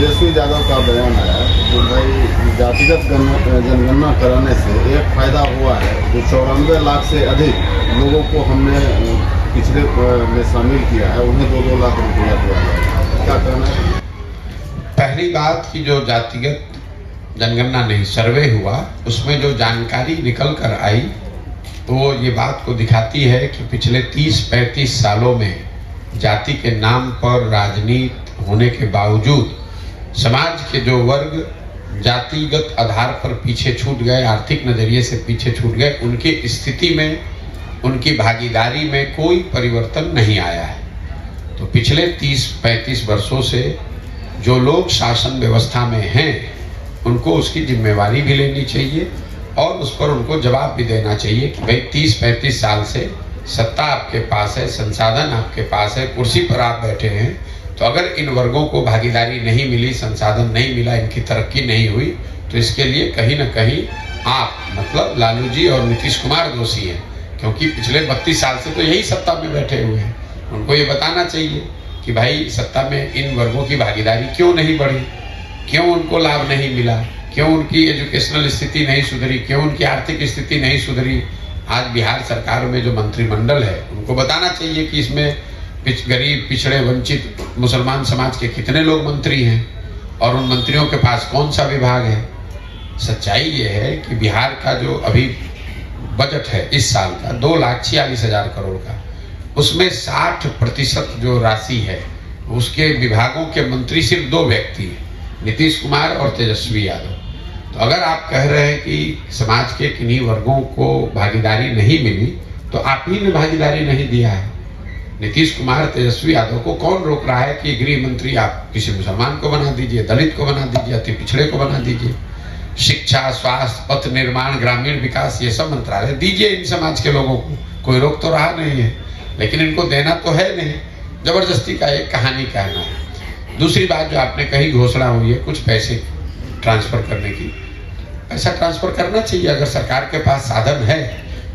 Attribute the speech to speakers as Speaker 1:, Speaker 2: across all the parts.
Speaker 1: तेजस्वी यादव का बयान आया कि भाई जातिगत जनगणना कराने से एक फायदा हुआ है जो 94 लाख से अधिक लोगों को हमने पिछले में शामिल किया है, उन्हें 2-2 लाख रुपया दिया है। क्या कहना है?
Speaker 2: पहली बात कि जो जातिगत जनगणना नहीं सर्वे हुआ उसमें जो जानकारी निकल कर आई वो ये बात को दिखाती है कि पिछले 30-35 सालों में जाति के नाम पर राजनीति होने के बावजूद समाज के जो वर्ग जातिगत आधार पर पीछे छूट गए, आर्थिक नजरिए से पीछे छूट गए, उनकी स्थिति में, उनकी भागीदारी में कोई परिवर्तन नहीं आया है। तो पिछले 30-35 वर्षों से जो लोग शासन व्यवस्था में हैं उनको उसकी जिम्मेवारी भी लेनी चाहिए और उस पर उनको जवाब भी देना चाहिए कि भाई 30-35 साल से सत्ता आपके पास है, संसाधन आपके पास है, कुर्सी पर आप बैठे हैं, तो अगर इन वर्गों को भागीदारी नहीं मिली, संसाधन नहीं मिला, इनकी तरक्की नहीं हुई, तो इसके लिए कहीं ना कहीं आप मतलब लालू जी और नीतीश कुमार दोषी हैं, क्योंकि पिछले 32 साल से तो यही सत्ता में बैठे हुए हैं। उनको ये बताना चाहिए कि भाई सत्ता में इन वर्गों की भागीदारी क्यों नहीं बढ़ी, क्यों उनको लाभ नहीं मिला, क्यों उनकी एजुकेशनल स्थिति नहीं सुधरी, क्यों उनकी आर्थिक स्थिति नहीं सुधरी। आज बिहार सरकार में जो मंत्रिमंडल है उनको बताना चाहिए कि इसमें गरीब, पिछड़े, वंचित मुसलमान समाज के कितने लोग मंत्री हैं और उन मंत्रियों के पास कौन सा विभाग है। सच्चाई ये है कि बिहार का जो अभी बजट है इस साल का 2,46,000 करोड़ का, उसमें 60% जो राशि है उसके विभागों के मंत्री सिर्फ 2 व्यक्ति हैं, नीतीश कुमार और तेजस्वी यादव। तो अगर आप कह रहे हैं कि समाज के किन्हीं वर्गों को भागीदारी नहीं मिली, तो आप ही ने भागीदारी नहीं दिया है। नीतीश कुमार, तेजस्वी यादव को कौन रोक रहा है कि गृह मंत्री आप किसी मुसलमान को बना दीजिए, दलित को बना दीजिए, अति पिछड़े को बना दीजिए, शिक्षा, स्वास्थ्य, पथ निर्माण, ग्रामीण विकास, ये सब मंत्रालय दीजिए इन समाज के लोगों को, कोई रोक तो रहा नहीं है। लेकिन इनको देना तो है नहीं, जबरदस्ती का एक कहानी कहना है। दूसरी बात जो आपने कही, घोषणा हुई है कुछ पैसे ट्रांसफर करने की, पैसा ट्रांसफर करना चाहिए, अगर सरकार के पास साधन है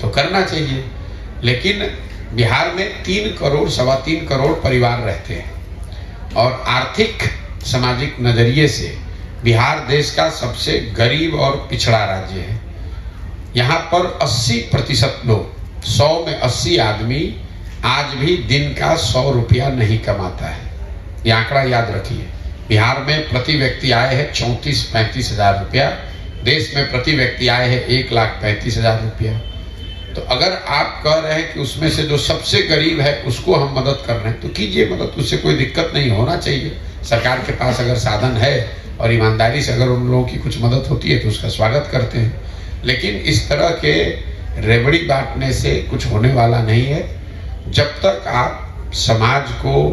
Speaker 2: तो करना चाहिए। लेकिन बिहार में 3 करोड़, 3.25 करोड़ परिवार रहते हैं और आर्थिक सामाजिक नजरिए से बिहार देश का सबसे गरीब और पिछड़ा राज्य है। यहाँ पर 80% लोग, 100 में 80 आदमी आज भी दिन का 100 रुपया नहीं कमाता है। ये आंकड़ा याद रखिए। बिहार में प्रति व्यक्ति आय है 34-35 हजार रुपया, देश में प्रति व्यक्ति आय है 1,35,000 रुपया। तो अगर आप कह रहे हैं कि उसमें से जो सबसे गरीब है उसको हम मदद कर रहे हैं, तो कीजिए मदद, उससे कोई दिक्कत नहीं, होना चाहिए। सरकार के पास अगर साधन है और ईमानदारी से अगर उन लोगों की कुछ मदद होती है तो उसका स्वागत करते हैं। लेकिन इस तरह के रेवड़ी बांटने से कुछ होने वाला नहीं है। जब तक आप समाज को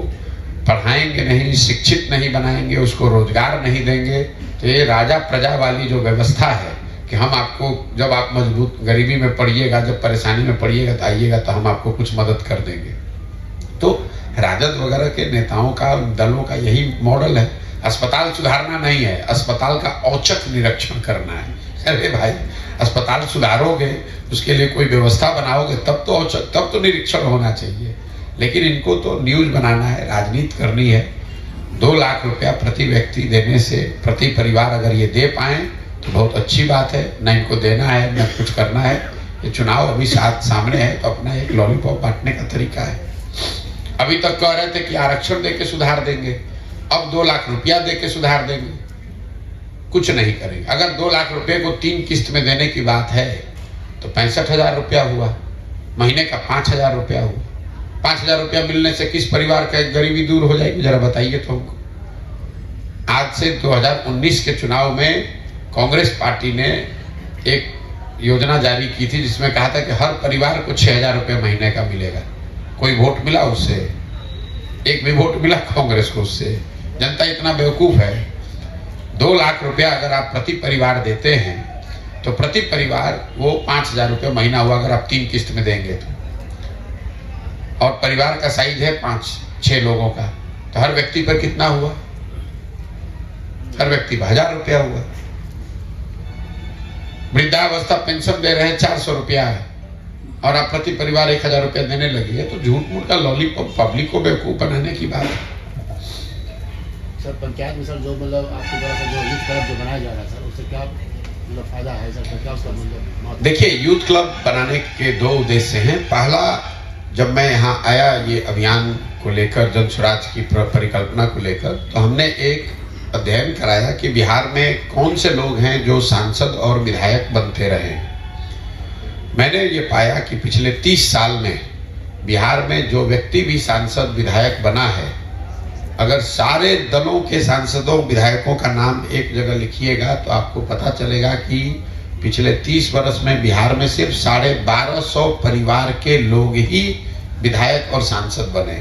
Speaker 2: पढ़ाएंगे नहीं, शिक्षित नहीं बनाएंगे, उसको रोजगार नहीं देंगे, तो ये राजा प्रजा वाली जो व्यवस्था है कि हम आपको, जब आप मजबूत गरीबी में पड़िएगा, जब परेशानी में पड़िएगा तो आइएगा तो हम आपको कुछ मदद कर देंगे। तो राजद वगैरह के नेताओं का, दलों का यही मॉडल है। अस्पताल सुधारना नहीं है, अस्पताल का औचक निरीक्षण करना है। अरे भाई, अस्पताल सुधारोगे, उसके लिए कोई व्यवस्था बनाओगे, तब तो औचक, तब तो निरीक्षण होना चाहिए। लेकिन इनको तो न्यूज बनाना है, राजनीति करनी है। 2 लाख रुपया प्रति व्यक्ति देने से, प्रति परिवार अगर ये दे पाए तो बहुत अच्छी बात है। न इनको देना है, न कुछ करना है। ये चुनाव अभी सामने है तो अपना एक लॉलीपॉप बांटने का तरीका है। अभी तक कह रहे थे कि आरक्षण दे के सुधार देंगे, अब 2 लाख रुपया दे के सुधार देंगे, कुछ नहीं करेंगे। अगर 2 लाख रुपए को 3 किस्त में देने की बात है तो 65,000 रुपया हुआ, महीने का 5,000 रुपया हुआ। 5,000 रुपया मिलने से किस परिवार का गरीबी दूर हो जाएगी, जरा बताइए तो हमको। आज से 2019 के चुनाव में कांग्रेस पार्टी ने एक योजना जारी की थी जिसमें कहा था कि हर परिवार को 6,000 रुपये महीने का मिलेगा। कोई वोट मिला उससे? एक भी वोट मिला कांग्रेस को उससे? जनता इतना बेवकूफ है। 2 लाख रुपया अगर आप प्रति परिवार देते हैं तो प्रति परिवार वो 5,000 रुपये महीना हुआ अगर आप 3 किस्त में देंगे तो। और परिवार का साइज है 5-6 लोगों का, तो हर व्यक्ति पर कितना हुआ? हर व्यक्ति पर 1,000 रुपया हुआ। वृद्धावस्था पेंशन दे रहे हैं 400 रुपया है और आप प्रति परिवार 1,000 रुपया देने लगी है, तो झूठ मूठ का लॉलीपॉप पब्लिक को बेवकूफ बनाने की बात है।
Speaker 3: सर पंचायत में सर जो मतलब आपके द्वारा सर जो यूथ क्लब जो बनाया जा रहा है सर उससे क्या मतलब फायदा है सर, क्या उसका मतलब?
Speaker 2: देखिए, यूथ क्लब बनाने के दो उद्देश्य हैं। पहला, जब मैं यहाँ आया ये अभियान को लेकर, जन स्वराज की परिकल्पना को लेकर, तो हमने एक अध्ययन कराया कि बिहार में कौन से लोग हैं जो सांसद और विधायक बनते रहे। मैंने ये पाया कि पिछले 30 साल में बिहार में जो व्यक्ति भी सांसद विधायक बना है, अगर सारे दलों के सांसदों विधायकों का नाम एक जगह लिखिएगा तो आपको पता चलेगा कि पिछले 30 वर्ष में बिहार में सिर्फ 1250 परिवार के लोग ही विधायक और सांसद बने।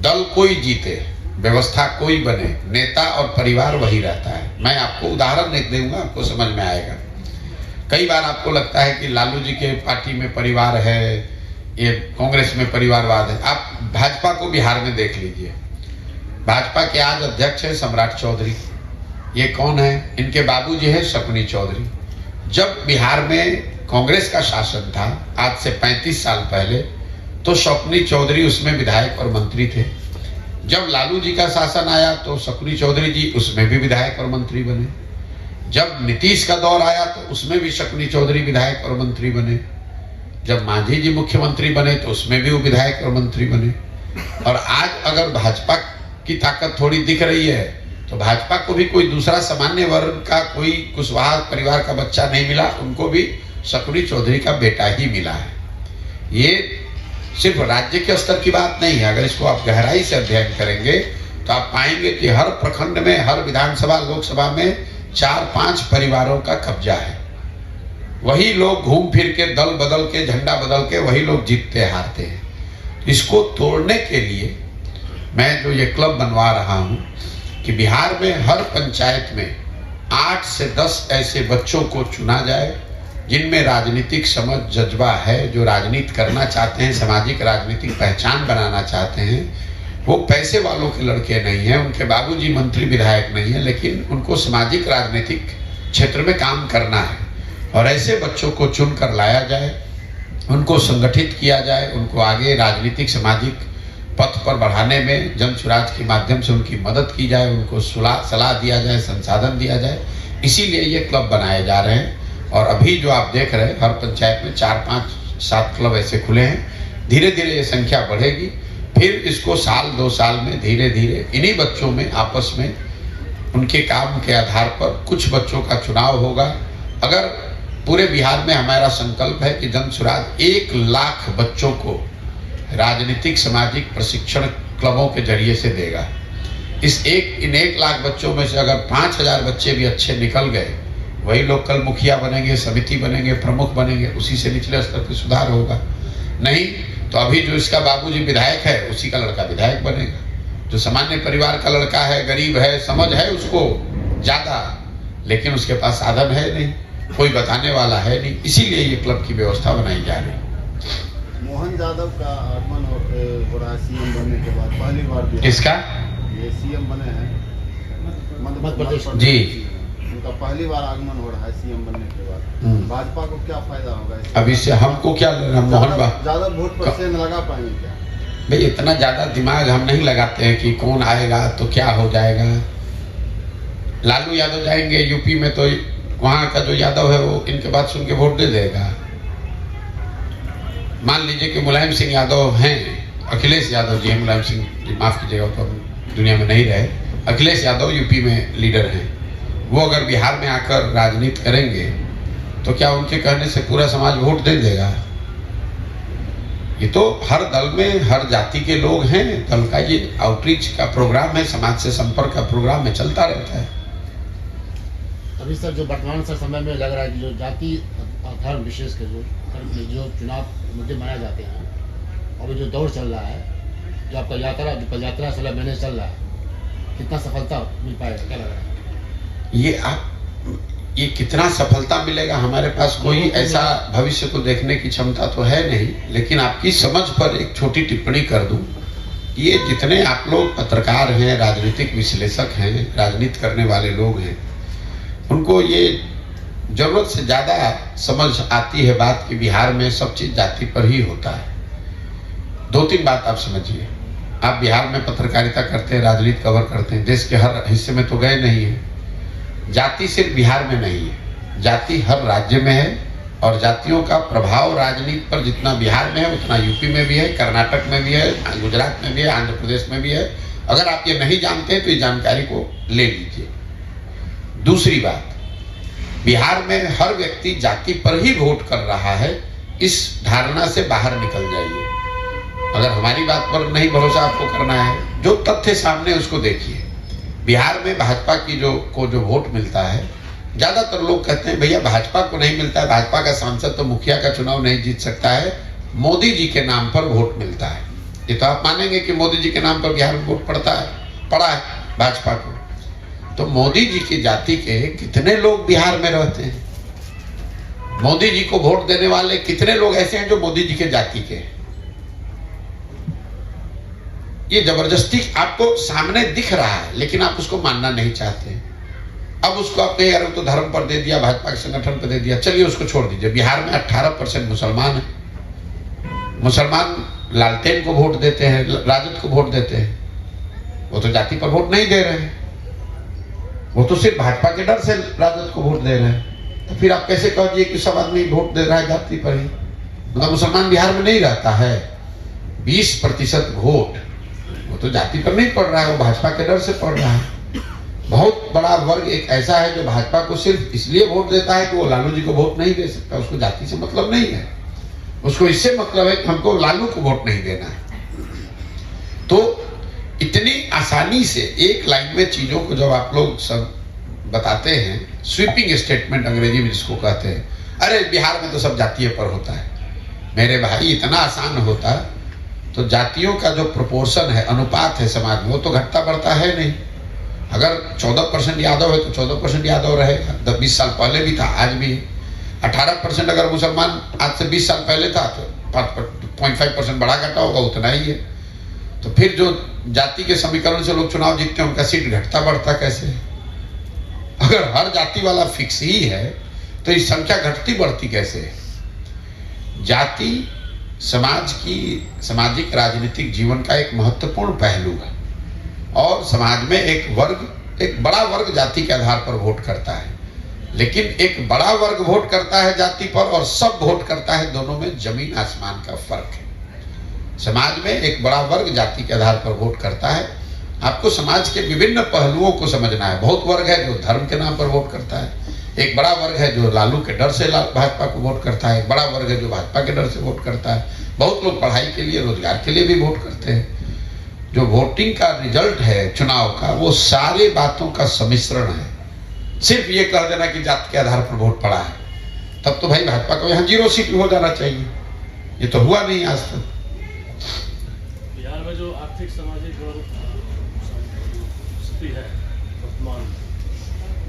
Speaker 2: दल कोई जीते, व्यवस्था कोई बने, नेता और परिवार वही रहता है। मैं आपको उदाहरण एक दूंगा, आपको समझ में आएगा। कई बार आपको लगता है कि लालू जी के पार्टी में परिवार है, ये कांग्रेस में परिवारवाद है। आप भाजपा को बिहार में देख लीजिए। भाजपा के आज अध्यक्ष है सम्राट चौधरी। ये कौन है? इनके बाबूजी है शकुनी चौधरी। जब बिहार में कांग्रेस का शासन था आज से 35 साल पहले, तो शकुनी चौधरी उसमें विधायक और मंत्री थे। जब लालू जी का शासन आया तो शकुनी चौधरी जी उसमें भी विधायक और मंत्री बने। जब नीतीश का दौर आया तो उसमें भी शकुनी चौधरी विधायक और मंत्री बने। जब मांझी जी मुख्यमंत्री बने तो उसमें भी वो विधायक और मंत्री बने। और आज अगर भाजपा की ताकत थोड़ी दिख रही है तो भाजपा को भी कोई दूसरा सामान्य वर्ग का कोई कुशवाहा परिवार का बच्चा नहीं मिला, उनको भी शकुनी चौधरी का बेटा ही मिला है। ये सिर्फ राज्य के स्तर की बात नहीं है। अगर इसको आप गहराई से अध्ययन करेंगे तो आप पाएंगे कि हर प्रखंड में, हर विधानसभा लोकसभा में 4-5 परिवारों का कब्जा है। वही लोग घूम फिर के, दल बदल के, झंडा बदल के वही लोग जीतते हारते हैं। इसको तोड़ने के लिए मैं जो ये क्लब बनवा रहा हूं कि बिहार में हर पंचायत में 8 से 10 ऐसे बच्चों को चुना जाए जिनमें राजनीतिक समझ, जज्बा है, जो राजनीति करना चाहते हैं, सामाजिक राजनीतिक पहचान बनाना चाहते हैं। वो पैसे वालों के लड़के नहीं हैं, उनके बाबूजी मंत्री विधायक नहीं है, लेकिन उनको सामाजिक राजनीतिक क्षेत्र में काम करना है। और ऐसे बच्चों को चुनकर लाया जाए, उनको संगठित किया जाए, उनको आगे राजनीतिक सामाजिक पथ पर बढ़ाने में जन स्वराज के माध्यम से उनकी मदद की जाए, उनको सलाह दिया जाए, संसाधन दिया जाए। इसीलिए ये क्लब बनाए जा रहे हैं। और अभी जो आप देख रहे हैं, हर पंचायत में 4-5-7 क्लब ऐसे खुले हैं। धीरे धीरे ये संख्या बढ़ेगी। फिर इसको साल 2 साल में धीरे धीरे इन्हीं बच्चों में आपस में उनके काम के आधार पर कुछ बच्चों का चुनाव होगा। अगर पूरे बिहार में हमारा संकल्प है कि जन स्वराज 1 लाख बच्चों को राजनीतिक सामाजिक प्रशिक्षण क्लबों के जरिए से देगा। इन 1 लाख बच्चों में से अगर 5000 बच्चे भी अच्छे निकल गए, वही लोग कल मुखिया बनेंगे, समिति बनेंगे, प्रमुख बनेंगे, उसी से निचले स्तर पर सुधार होगा। नहीं तो अभी जो इसका बाबूजी विधायक है उसी का लड़का विधायक बनेगा। जो सामान्य परिवार का लड़का है, गरीब है, समझ है उसको ज्यादा, लेकिन उसके पास साधन है नहीं, कोई बताने वाला है नहीं। इसीलिए ये क्लब की व्यवस्था बनाई जा रही है।
Speaker 1: मोहन यादव का आगमन हो रहा है सीएम बनने के बाद, पहली बार।
Speaker 2: इसका
Speaker 1: ये सीएम बने हैं
Speaker 3: मध्य प्रदेश
Speaker 2: जी,
Speaker 1: उनका पहली बार आगमन हो रहा है सीएम बनने के बाद। भाजपा को क्या फायदा होगा इससे?
Speaker 2: अब इससे हमको क्या लेना? मोहन
Speaker 1: ज्यादा वोट पर से लगा पाएंगे क्या?
Speaker 2: भाई इतना ज्यादा दिमाग हम नहीं लगाते हैं कि कौन आएगा तो क्या हो जाएगा। लालू यादव जाएंगे यूपी में तो वहां का जो यादव है वो इनके बात सुन के वोट दे देगा। मान लीजिए कि मुलायम सिंह यादव हैं, अखिलेश यादव जी हैं, मुलायम सिंह जी माफ कीजिएगा तो हम दुनिया में नहीं रहे। अखिलेश यादव यूपी में लीडर हैं। वो अगर बिहार में आकर राजनीति करेंगे तो क्या उनके कहने से पूरा समाज वोट दे देगा? ये तो हर दल में हर जाति के लोग हैं। दल का ये आउटरीच का प्रोग्राम है, समाज से संपर्क का प्रोग्राम है, चलता रहता है।
Speaker 3: अभी सर जो वर्तमान सर समय में लग रहा है कि जो जाति धर्म विशेष के जो चुनाव मुद्दे बनाए जाते हैं, और जो दौर चल रहा है, जो आपका यात्रा 16 महीने चल रहा है, कितना सफलता मिल पाएगा, क्या लग रहा है?
Speaker 2: ये कितना सफलता मिलेगा, हमारे पास कोई ऐसा भविष्य को देखने की क्षमता तो है नहीं। लेकिन आपकी समझ पर एक छोटी टिप्पणी कर दूं। ये जितने आप लोग पत्रकार हैं, राजनीतिक विश्लेषक हैं, राजनीति करने वाले लोग हैं, उनको ये जरूरत से ज्यादा समझ आती है बात कि बिहार में सब चीज जाति पर ही होता है। 2-3 बात आप समझिए। आप बिहार में पत्रकारिता करते हैं, राजनीति कवर करते हैं, देश के हर हिस्से में तो गए नहीं हैं। जाति सिर्फ बिहार में नहीं है, जाति हर राज्य में है, और जातियों का प्रभाव राजनीति पर जितना बिहार में है उतना यूपी में भी है, कर्नाटक में भी है, गुजरात में भी है, आंध्र प्रदेश में भी है। अगर आप ये नहीं जानते तो इस जानकारी को ले लीजिए। दूसरी बात, बिहार में हर व्यक्ति जाति पर ही वोट कर रहा है, इस धारणा से बाहर निकल जाइए। अगर हमारी बात पर नहीं भरोसा आपको करना है, जो तथ्य सामने उसको देखिए। बिहार में भाजपा की जो वोट मिलता है, ज्यादातर लोग कहते हैं भैया भाजपा को नहीं मिलता है, भाजपा का सांसद तो मुखिया का चुनाव नहीं जीत सकता है, मोदी जी के नाम पर वोट मिलता है। ये तो आप मानेंगे कि मोदी जी के नाम पर बिहार में वोट पड़ा है भाजपा को। तो मोदी जी की जाति के कितने लोग बिहार में रहते हैं? मोदी जी को वोट देने वाले कितने लोग ऐसे हैं जो मोदी जी के जाति के हैं? ये जबरदस्ती आपको सामने दिख रहा है, लेकिन आप उसको मानना नहीं चाहते। अब उसको आपने यार तो धर्म पर दे दिया, भाजपा के संगठन पर दे दिया, चलिए उसको छोड़ दीजिए। बिहार में 18% मुसलमान है। मुसलमान लालटेन को वोट देते हैं, राजद को वोट देते हैं, वो तो जाति पर वोट नहीं दे रहे हैं, वो तो सिर्फ भाजपा के डर से राजद को वोट दे रहे हैं। तो फिर आप कैसे कहिए कि सब आदमी वोट दे रहा है जाति पर ही? मतलब मुसलमान बिहार में नहीं रहता है। 20% वोट वो तो जाति पर नहीं पड़ रहा है, वो भाजपा के डर से पड़ रहा है। बहुत बड़ा वर्ग एक ऐसा है जो भाजपा को सिर्फ इसलिए वोट देता है कि वो लालू जी को वोट नहीं दे सकता, उसको जाति से मतलब नहीं है, उसको इससे मतलब है कि हमको लालू को वोट नहीं देना है। तो इतनी आसानी से एक लाइन में चीजों को जब आप लोग सब बताते हैं, स्वीपिंग स्टेटमेंट अंग्रेजी में जिसको कहते हैं, अरे बिहार में तो सब जातीय पर होता है। मेरे भाई, इतना आसान होता तो जातियों का जो प्रोपोर्शन है, अनुपात है समाज में, वो तो घटता बढ़ता है नहीं। अगर 14% यादव है तो 14% यादव रहेगा। 20 साल पहले भी था, आज भी 18% अगर मुसलमान आज से 20 साल पहले था तो 0.5% बढ़ा घटा होगा, उतना ही है। तो फिर जो जाति के समीकरण से लोग चुनाव जीतते हैं, उनका सीट घटता बढ़ता कैसे है? अगर हर जाति वाला फिक्स ही है तो इस संख्या घटती बढ़ती कैसे है? जाति समाज की सामाजिक राजनीतिक जीवन का एक महत्वपूर्ण पहलू है, और समाज में एक बड़ा वर्ग जाति के आधार पर वोट करता है। लेकिन एक बड़ा वर्ग वोट करता है जाति पर और सब वोट करता है, दोनों में जमीन आसमान का फर्क है। समाज में एक बड़ा वर्ग जाति के आधार पर वोट करता है। आपको समाज के विभिन्न पहलुओं को समझना है। बहुत वर्ग है जो धर्म के नाम पर वोट करता है, एक बड़ा वर्ग है जो लालू के डर से भाजपा को वोट करता है, एक बड़ा वर्ग है जो भाजपा के डर से वोट करता है। बहुत लोग पढ़ाई के लिए, रोजगार के लिए भी वोट करते हैं। जो वोटिंग का रिजल्ट है चुनाव का, वो सारे बातों का सम्मिश्रण है। सिर्फ ये कह देना कि जाति के आधार पर वोट पड़ा है, तब तो भाई भाजपा को यहाँ 0 सीट हो जाना चाहिए। ये तो हुआ नहीं आज तक।
Speaker 4: बिहार में जो आर्थिक सामाजिक और स्थिति है वर्तमान,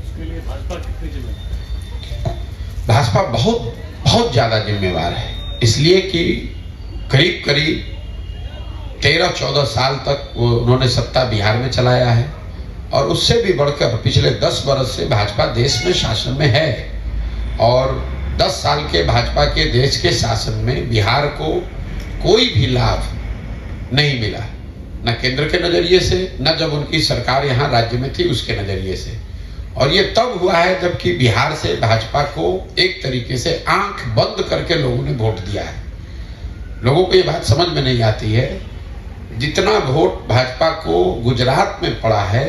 Speaker 4: उसके लिए भाजपा कितनी जिम्मेदार है?
Speaker 2: भाजपा बहुत ज्यादा जिम्मेवार है, इसलिए कि करीब 13-14 साल तक उन्होंने सत्ता बिहार में चलाया है, और उससे भी बढ़कर पिछले 10 वर्ष से भाजपा देश में शासन में है। और 10 साल के भाजपा के देश के शासन में बिहार को कोई भी लाभ नहीं मिला, न केंद्र के नजरिए से, न जब उनकी सरकार यहाँ राज्य में थी उसके नजरिए से। और ये तब हुआ है जबकि बिहार से भाजपा को एक तरीके से आंख बंद करके लोगों ने वोट दिया है। लोगों को ये बात समझ में नहीं आती है, जितना वोट भाजपा को गुजरात में पड़ा है,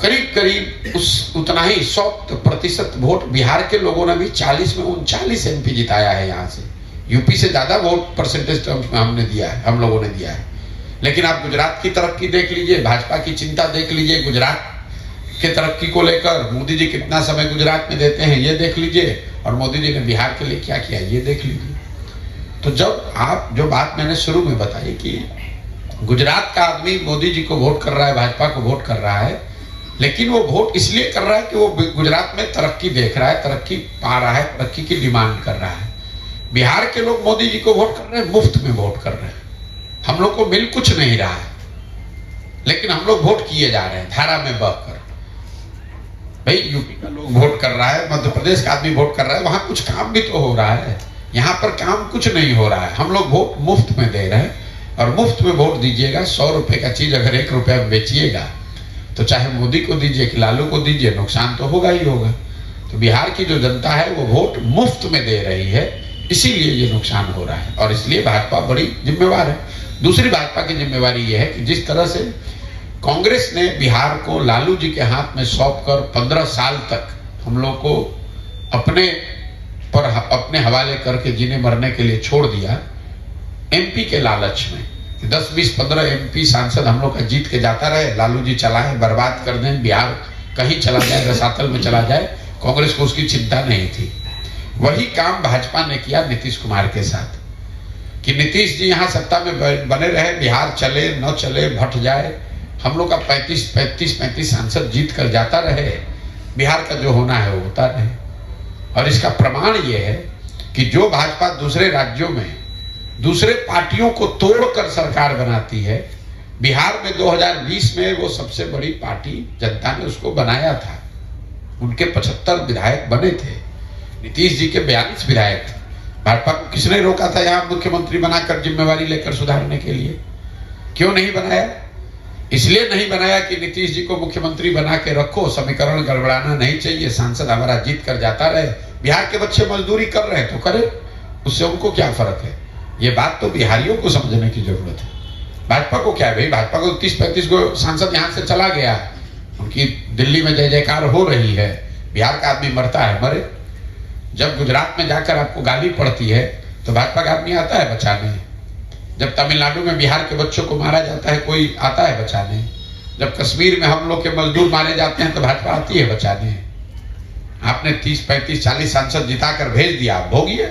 Speaker 2: करीब उतना ही 100% वोट बिहार के लोगों ने भी 40 में 39 MP जिताया है। यहाँ से यूपी से ज्यादा वोट परसेंटेज टर्म्स में हमने दिया है, हम लोगों ने दिया है। लेकिन आप गुजरात की तरक्की देख लीजिए, भाजपा की चिंता देख लीजिए, गुजरात के तरक्की को लेकर मोदी जी कितना समय गुजरात में देते हैं ये देख लीजिए, और मोदी जी ने बिहार के लिए क्या किया ये देख लीजिए। तो जब आप जो बात मैंने शुरू में बताई कि गुजरात का आदमी मोदी जी को वोट कर रहा है, भाजपा को वोट कर रहा है, लेकिन वो वोट इसलिए कर रहा है कि वो गुजरात में तरक्की देख रहा है, तरक्की पा रहा है, तरक्की की डिमांड कर रहा है। बिहार के लोग मोदी जी को वोट कर रहे हैं, मुफ्त में वोट कर रहे हैं, हम लोग को मिल कुछ नहीं रहा है, लेकिन हम लोग वोट किए जा रहे हैं धारा में बहकर। भाई यूपी का लोग वोट कर रहा है, मध्य प्रदेश का आदमी वोट कर रहा है, वहां कुछ काम भी तो हो रहा है, यहाँ पर काम कुछ नहीं हो रहा है। हम लोग वोट मुफ्त में दे रहे हैं, और मुफ्त में वोट दीजिएगा। 100 रुपए का चीज अगर 1 रुपया में बेचिएगा तो चाहे मोदी को दीजिए कि लालू को दीजिए, नुकसान तो होगा ही होगा। तो बिहार की जो जनता है वो वोट मुफ्त में दे रही है, इसीलिए ये नुकसान हो रहा है और इसलिए भाजपा बड़ी जिम्मेवार है। दूसरी भाजपा की जिम्मेवारी ये है कि जिस तरह से कांग्रेस ने बिहार को लालू जी के हाथ में सौंप कर 15 साल तक हम लोग को अपने हवाले करके जीने मरने के लिए छोड़ दिया, एमपी के लालच में कि 10, 20, 15 एमपी सांसद हम लोग का जीत के जाता रहे, लालू जी चलाए, बर्बाद कर दें, बिहार कहीं चला जाए, रसातल में चला जाए, कांग्रेस को उसकी चिंता नहीं थी। वही काम भाजपा ने किया नीतीश कुमार के साथ कि नीतीश जी यहाँ सत्ता में बने रहे, बिहार चले न चले, भट जाए, हम लोग का 35 सांसद जीत कर जाता रहे, बिहार का जो होना है वो होता रहे। और इसका प्रमाण ये है कि जो भाजपा दूसरे राज्यों में दूसरे पार्टियों को तोड़कर सरकार बनाती है, बिहार में 2020 में वो सबसे बड़ी पार्टी जनता ने उसको बनाया था। उनके 75 विधायक बने थे, नीतीश जी के 42 विधायक थे। भाजपा को किसने रोका था यहाँ मुख्यमंत्री बनाकर जिम्मेवारी लेकर सुधारने के लिए? क्यों नहीं बनाया? इसलिए नहीं बनाया कि नीतीश जी को मुख्यमंत्री बना के रखो, समीकरण गड़बड़ाना नहीं चाहिए, सांसद हमारा जीत कर जाता रहे, बिहार के बच्चे मजदूरी कर रहे हैं तो करे, उससे उनको क्या फर्क है? ये बात तो बिहारियों को समझने की जरूरत है। भाजपा को क्या है भाई, भाजपा को 30-35 को सांसद यहाँ से चला गया, उनकी दिल्ली में जय जयकार हो रही है, बिहार का आदमी मरता है, मरे। जब गुजरात में जाकर आपको गाली पड़ती है तो भाजपा का आदमी आता है बचाने। जब तमिलनाडु में बिहार के बच्चों को मारा जाता है कोई आता है बचाने। जब कश्मीर में हम लोग के मजदूर मारे जाते हैं तो भाजपा आती है बचाने। आपने 30, 35, 40 सांसद जिताकर भेज दिया, भोगिए।